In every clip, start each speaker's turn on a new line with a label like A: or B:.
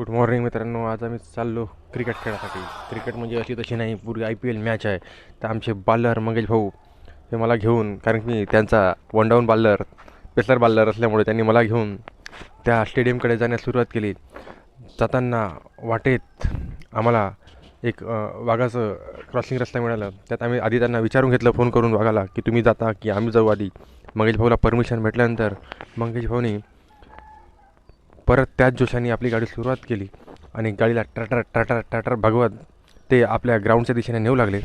A: Good morning मित्रांनो. आज आम्ही चाललो क्रिकेट खेळासाठी. क्रिकेट म्हणजे अशी तशी नाही, पूर्वी IPL मॅच आहे. तर आमचे बाल्लर मंगेश भाऊ हे मला घेऊन, कारण की त्यांचा one down bowler pacer bowler असल्यामुळे त्यांनी मला घेऊन त्या स्टेडियमकडे जाण्यास सुरुवात केली. जाताना वाटेत आम्हाला एक वाघाचं क्रॉसिंग रस्ता मिळाला. त्यात आम्ही आधी त्यांना विचारून घेतलं फोन करून वाघाला, की तुम्ही जाता की आम्ही जाऊ आधी. मंगेश भाऊला परमिशन भेटल्यानंतर मंगेश भाऊनी परत त्याच जोशाने आपली गाडी सुरुवात केली आणि गाडीला टाटर टाटर टाटर भगवत ते आपल्या ग्राउंडच्या दिशेने नेऊ लागले.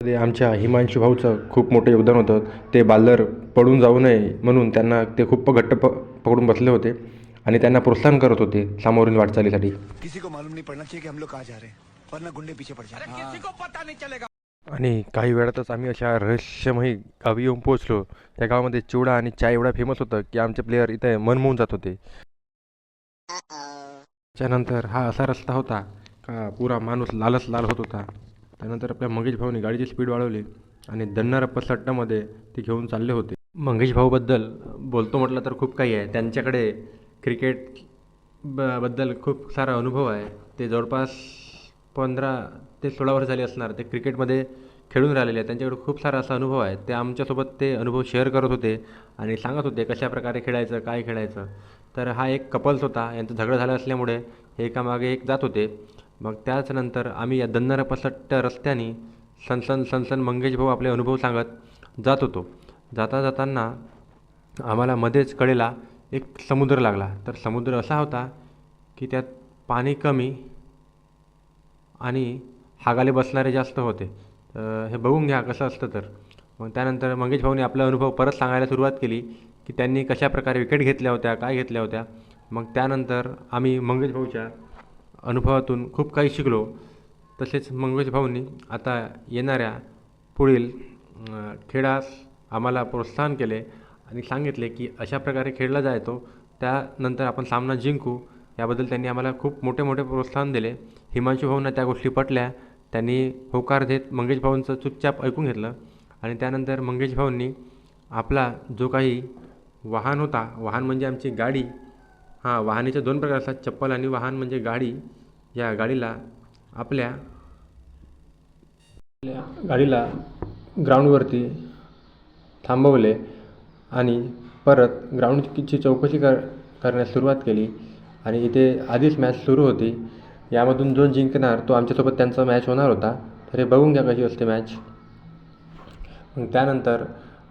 A: ते आमच्या हिमांशू भाऊचं खूप मोठं योगदान होतं. ते बाल्लर पडून जाऊ नये म्हणून त्यांना ते खूप घट्ट पकडून बसले होते आणि त्यांना प्रोत्साहन करत होते सामोरील वाटचालीसाठी.
B: किसी को मालूम नहीं पड़ना चाहिए कि हम लोग कहाँ जा रहे हैं, वरना गुंडे पीछे पड़ जाएंगे। किसी को पता नहीं चलेगा.
A: आणि काही वेळातच आम्ही अशा रहस्यमयी गावी येऊन पोहोचलो. त्या गावामध्ये चिवडा आणि चाय एवढा फेमस होतं की आमचे प्लेयर इथे मन मोहून जात होते. त्यानंतर हा असा रस्ता होता का पुरा माणूस लालच लाल होत होता. त्यानंतर आपल्या मंगेश भाऊने गाडीची स्पीड वाढवली आणि दन्नारप्पा सट्टामध्ये ते घेऊन चालले होते. मंगेश भाऊबद्दल बोलतो म्हटलं तर खूप काही आहे. त्यांच्याकडे क्रिकेट बद्दल खूप सारा अनुभव आहे. ते जवळपास 15 ते 16 वर्ष झाली असणार ते क्रिकेटमध्ये खेळून राहिलेले आहेत. त्यांच्याकडे खूप सारा असा अनुभव आहे. ते आमच्यासोबत ते अनुभव शेअर करत होते आणि सांगत होते कशाप्रकारे खेळायचं, काय खेळायचं. तर हा एक कपल्स होता. यांचं झगडं झालं असल्यामुळे हे एकामागे एक जात होते. मग त्याचनंतर आम्ही या दन्नारपसट्ट रस्त्याने सनसन सनसन मंगेश भाऊ आपले अनुभव सांगत जात होतो. जाताना आम्हाला मध्येच कडेला एक समुद्र लागला. तर समुद्र असा होता की त्यात पाणी कमी आणि हागाले बसणारे जास्त होते. हे बघून घ्या कसं असतं तर. मग त्यानंतर मंगेश भाऊने आपला अनुभव परत सांगायला सुरुवात केली की त्यांनी कशाप्रकारे विकेट घेतल्या होत्या, काय घेतल्या होत्या. मग त्यानंतर आम्ही मंगेश भाऊच्या अनुभवातून खूप काही शिकलो. तसेच मंगेश भाऊंनी आता येणाऱ्या पुढील खेळास आम्हाला प्रोत्साहन केले आणि सांगितले की अशा प्रकारे खेळला जातो, त्यानंतर आपण सामना जिंकू. याबद्दल त्यांनी आम्हाला खूप मोठे मोठे प्रोत्साहन दिले. हिमांशू भाऊंना त्या गोष्टी पटल्या. त्यांनी होकार देत मंगेश भाऊंचं चुपचाप ऐकून घेतलं आणि त्यानंतर मंगेश भाऊंनी आपला जो काही वाहन होता, वाहन म्हणजे आमची गाडी, वाहनाचे 2 प्रकार असतात, चप्पल आणि वाहन म्हणजे गाडी. या आपल्या गाडीला ग्राउंडवरती थांबवले आणि परत ग्राउंडची चौकशी करण्यास सुरुवात केली. आणि इथे आधीच मॅच सुरू होती. यामधून जो जिंकणार तो आमच्यासोबत त्यांचा मॅच होणार होता. तर हे बघून घ्या कशी असते मॅच. मग त्यानंतर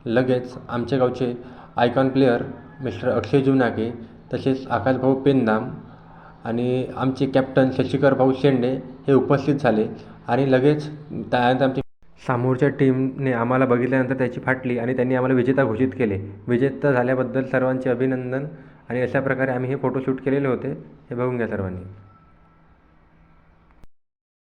A: लगेच आमच्या गावचे आयकॉन प्लेयर मिस्टर अक्षय जुनाके, तसेच आकाशभाऊ पेनदाम आणि आमचे कॅप्टन शशिकर भाऊ शेंडे हे उपस्थित झाले. आणि लगेच त्यानंतर आमची समोरच्या टीमने आम्हाला बघितल्यानंतर त्याची फाटली आणि त्यांनी आम्हाला विजेता घोषित केले. विजेता झाल्याबद्दल सर्वांचे अभिनंदन. आणि अशा प्रकारे आम्ही हे फोटोशूट केलेले होते. हे बघून घ्या सर्वांनी.